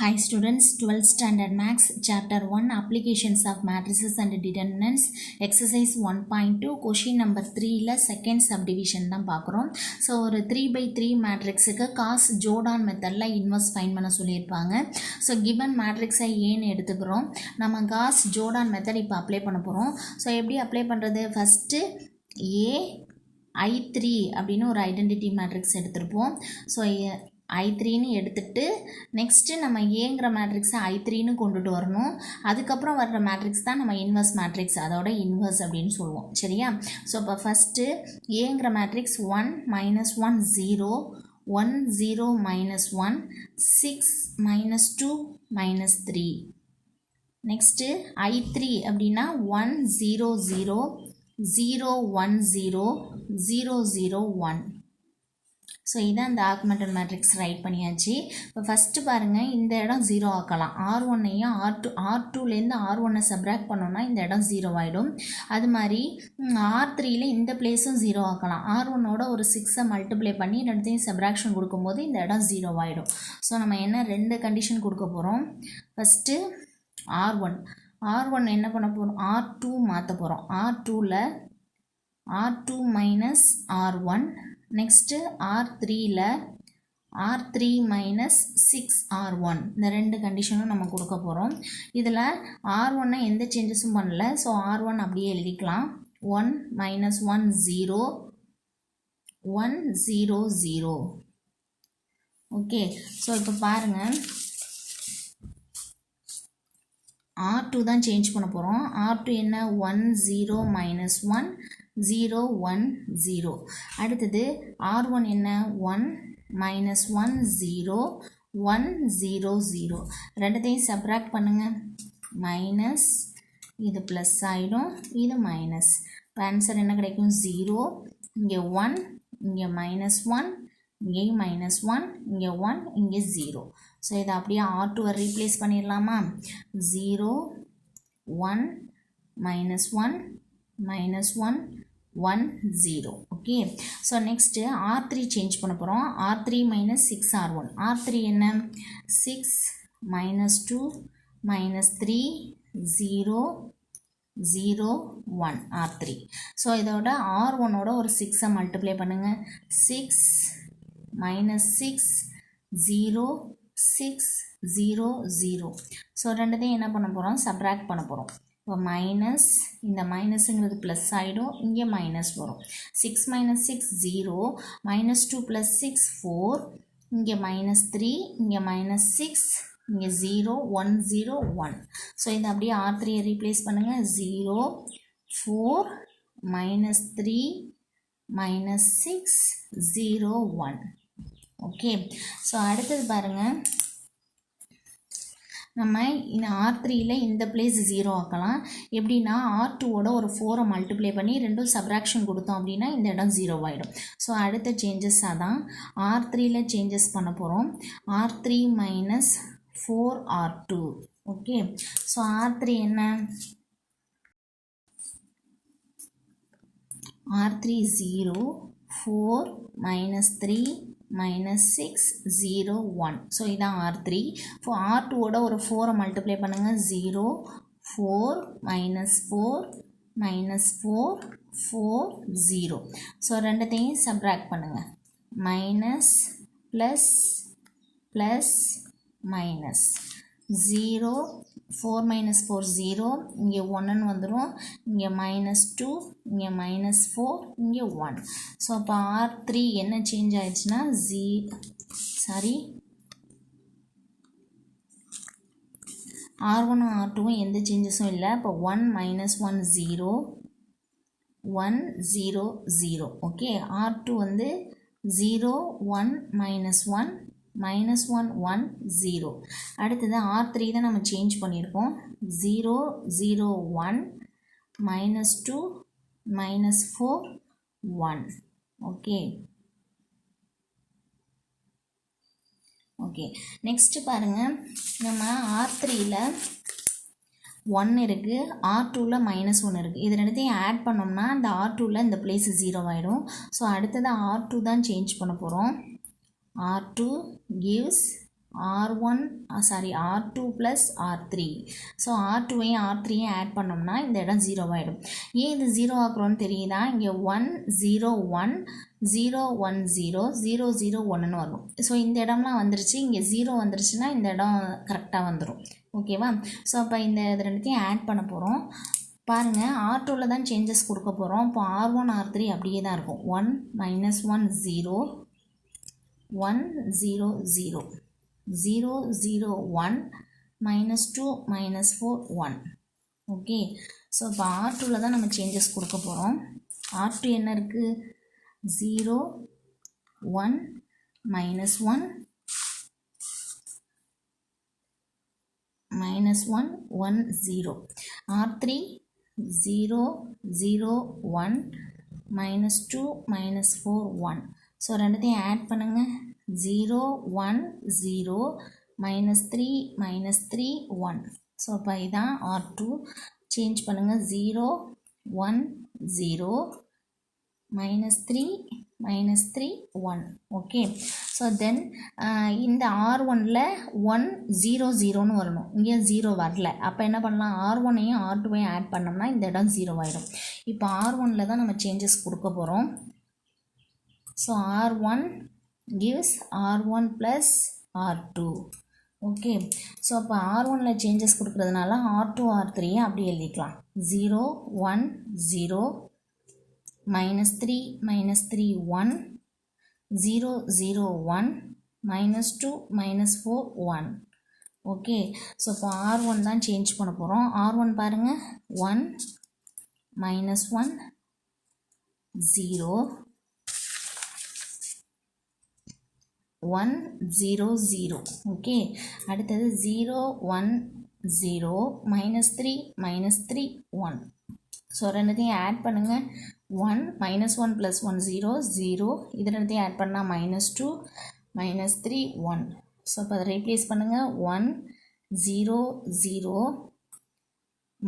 Hi students, 12th standard maths chapter 1 applications of matrices and determinants exercise 1.2 question number 3 ல second subdivision தான் பார்க்குறோம். So ஒரு 3/3 மேட்ரிக்ஸுக்கு cos Jordan மெத்தடில் inverse fine பண்ண சொல்லியிருப்பாங்க. ஸோ கிவன் மேட்ரிக்ஸை ஏன்னு எடுத்துக்கிறோம். நம்ம காஸ் ஜோர்டான் மெத்தட் இப்போ அப்ளை பண்ண போகிறோம். ஸோ எப்படி அப்ளை பண்ணுறது? ஃபஸ்ட்டு I3 அப்படின்னு ஒரு ஐடென்டிட்டி மேட்ரிக்ஸ் எடுத்திருப்போம். ஸோ I3ன்னு எடுத்துட்டு நெக்ஸ்ட்டு நம்ம ஏங்கிற மேட்ரிக்ஸை I3ன்னு கொண்டுட்டு வரணும். அதுக்கப்புறம் வர்ற மேட்ரிக்ஸ் தான் நம்ம இன்வெர்ஸ் மேட்ரிக்ஸ், அதோட இன்வெர்ஸ் அப்படின்னு சொல்லுவோம். சரியா? ஸோ இப்போ ஃபஸ்ட்டு ஏங்கிற மேட்ரிக்ஸ் 1 -1 0 1 0 -1 6 -2 -3. நெக்ஸ்ட்டு I3 அப்படின்னா 1 0 0 0 1 0 0 0 1. ஸோ இதான் இந்த ஆக்மெண்டட் மேட்ரிக்ஸ் ரைட் பண்ணியாச்சு. இப்போ ஃபஸ்ட்டு பாருங்கள், இந்த இடம் 0 ஆக்கலாம். R1ஐயும் R2லேருந்து R1ஐ சப்ராக்ட் பண்ணோன்னா இந்த இடம் 0 ஆகிடும். அது மாதிரி R3யில் இந்த பிளேஸும் 0 ஆக்கலாம். R1ஓட ஒரு 6ஐ மல்டிப்ளை பண்ணி ரெண்டுத்தையும் சப்ராக்ஷன் கொடுக்கும்போது இந்த இடம் 0 ஆகிடும். ஸோ நம்ம என்ன ரெண்டு கண்டிஷன் கொடுக்க போகிறோம். ஃபஸ்ட்டு R1 என்ன பண்ண போகிறோம்? R2 மாற்ற போகிறோம். R2ல் R2 மைனஸ் R1. நெக்ஸ்ட்டு R3ல் R3 மைனஸ் 6R1. இந்த ரெண்டு கண்டிஷனும் நம்ம கொடுக்க போகிறோம். இதில் R1ஐ எந்த சேஞ்சஸும் பண்ணல. ஸோ R1 அப்படியே எழுதிக்கலாம். 1 -1 0 1 0 0. ஓகே, ஸோ இப்போ பாருங்கள், R2 தான் சேஞ்ச் பண்ண போகிறோம். R2 என்ன? 1 0 -1 0 1 0. அடுத்தது R1 என்ன? 1 -1 0 1 0 0. ரெண்டுத்தையும் சப்ராக்ட் பண்ணுங்கள். மைனஸ், இது ப்ளஸ் ஆகிடும், இது மைனஸ். இப்போ ஆன்சர் என்ன கிடைக்கும்? 0. இங்கே 1, இங்கே -1, இங்கேயும் -1, இங்கே 1, இங்கே 0. ஸோ இதை அப்படியே R2 ரீப்ளேஸ் பண்ணிடலாமா? 0 1 -1 -1 1 0. Okay, so next R3 change பண்ண போகிறோம். R3 - 6R1. R3 என்ன? 6 -2 -3 0 0 1 R3. ஸோ இதோட R1ஓட ஒரு 6ஐ மல்டிப்ளை பண்ணுங்கள். 6 -6 0 6 0 0. ஸோ ரெண்டுத்தையும் என்ன பண்ண போகிறோம்? சப்ராக்ட் பண்ண போகிறோம். இப்போ மைனஸ், இந்த மைனஸுங்கிறது ப்ளஸ் ஆகிடும், இங்கே மைனஸ் வரும். 6 - 6 0 -2 + 6 4, இங்கே -3, இங்கே -6, இங்கே 0 1 0 1. ஸோ இதை அப்படியே R3 ரீப்ளேஸ் பண்ணுங்கள். 0 4 -3 -6 0 1. ஓகே, ஸோ அடுத்தது பாருங்கள், நம்ம இந்த R3யில் இந்த பிளேஸ் 0 ஆக்கலாம். எப்படின்னா R2ஓட ஒரு 4ஐ மல்டிப்ளை பண்ணி ரெண்டும் சப்ராக்ஷன் கொடுத்தோம் அப்படின்னா இந்த இடம் 0 ஆகிடும். ஸோ அடுத்த சேஞ்சஸ் அதான் R3யில் சேஞ்சஸ் பண்ண போகிறோம். R3 - 4R2. Okay, so R3 என்ன? R3 0 4 -3 -6 0 1. ஸோ இதான் R3. இப்போ R2ஓட ஒரு 4ஐ மல்டிப்ளை பண்ணுங்கள். 0 4 -4 -4 4 0. ஸோ ரெண்டுத்தையும் சப்ராக்ட் பண்ணுங்கள். Minus plus plus minus. 0 4 -4 0, இங்கே 1ன்னு வந்துடும், இங்கே -2, இங்கே -4, இங்கே 1. ஸோ அப்போ R3 என்ன சேஞ்ச் ஆயிடுச்சுன்னா R1ம் R2ம் எந்த சேஞ்சஸும் இல்லை. இப்போ 1 -1 0 1 0 0. ஓகே, R2 வந்து 0 1 -1 -1 1 0. அடுத்தது R3 தான் நம்ம சேஞ்ச் பண்ணியிருக்கோம். 0 0 1 -2 -4 1. ஓகே ஓகே, நெக்ஸ்ட்டு பாருங்கள், நம்ம R3யில் 1 இருக்குது, R2ல் -1 இருக்குது. இது ரெண்டுத்தையும் ஆட் பண்ணோம்னா இந்த R2ல் இந்த பிளேஸ் 0 ஆகிடும். ஸோ அடுத்தது R2 தான் சேஞ்ச் பண்ண போகிறோம். R2 gives R2 plus R3. So R2வையும் R3யும் ஆட் பண்ணோம்னா இந்த இடம் 0 ஆகிடும். ஏன் இது 0 ஆக்குறோன்னு தெரியுதா? இங்கே 1 0 1 0 1 0 0 0 1ன்னு வரும். ஸோ இந்த இடம்லாம் வந்துருச்சு. இங்கே 0 வந்துருச்சுன்னா இந்த இடம் கரெக்டாக வந்துடும். ஓகேவா? ஸோ அப்போ இந்த இது ரெண்டுத்தையும் ஆட் பண்ண போகிறோம். பாருங்கள், R2ல் தான் சேஞ்சஸ் கொடுக்க போகிறோம். இப்போ R1 R3 அப்படியே தான் இருக்கும். 1 -1 0 1 0 0 0 0 1 -2 -4 1. ஓகே, ஸோ இப்போ R2ல் தான் நம்ம சேஞ்சஸ் கொடுக்க போகிறோம். R2 என்ன இருக்குது? 0 1 -1 -1 1 0. R3 0 0 1 -2 -4 1. ஸோ ரெண்டுத்தையும் ஆட் பண்ணுங்கள். 0 1 0 -3 -3 1. ஸோ அப்போ இதான் R2. சேஞ்ச் பண்ணுங்கள். 0 1 0 -3 -3 1. ஓகே, ஸோ தென் இந்த R1ல் 1 0 0ன்னு வரணும். இங்கே 0 வரல. அப்போ என்ன பண்ணலாம்? R1ஐயும் R2வையும் ஆட் பண்ணோம்னா இந்த இடம் 0 ஆகிடும். இப்போ R1ல் தான் நம்ம சேஞ்சஸ் கொடுக்க போகிறோம். So R1 gives R1 plus R2. Okay, so அப்போ R1ல் சேஞ்சஸ் கொடுக்குறதுனால R2 R3 அப்படி எழுதிக்கலாம். 0 1 0 -3 -3 1 0 0 1 -2 -4 1. ஓகே, ஸோ இப்போ R1 தான் சேஞ்ச் பண்ண போகிறோம். R1 பாருங்கள், 1 -1 0 1 0 0. ஓகே, அடுத்தது 0 1 0 -3 -3 1. ஸோ ரெண்டுத்தையும் ஆட் பண்ணுங்கள். 1 -1 + 1 0 0. இது ரெண்டுத்தையும் ஆட் பண்ணால் -2 -3 1. ஸோ இப்போ அதை ரீப்ளேஸ் பண்ணுங்கள். 1 0 0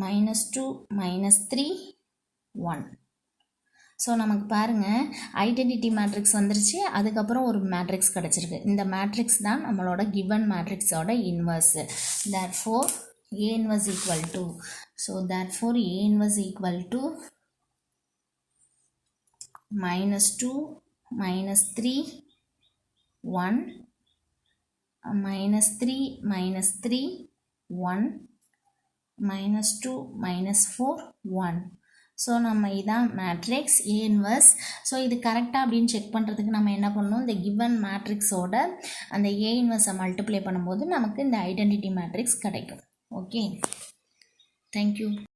-2 -3 1. ஸோ நமக்கு பாருங்கள், ஐடென்டிட்டி மேட்ரிக்ஸ் வந்துருச்சு. அதுக்கப்புறம் ஒரு மேட்ரிக்ஸ் கிடச்சிருக்கு. இந்த மேட்ரிக்ஸ் தான் நம்மளோட கிவன் மேட்ரிக்ஸோட inverse. Therefore A inverse equal to, so therefore A inverse equal to -2 -3 1 -3 -3 1 -2 -4 1. So நம்ம இதான் மேட்ரிக்ஸ் A inverse. ஸோ இது கரெக்டாக அப்படின்னு செக் பண்ணுறதுக்கு நம்ம என்ன பண்ணணும்? இந்த கிவன் மேட்ரிக்ஸோட அந்த A inverse மல்டிப்ளை பண்ணும்போது நமக்கு இந்த ஐடென்டிட்டி மேட்ரிக்ஸ் கிடைக்கும். Okay, thank you.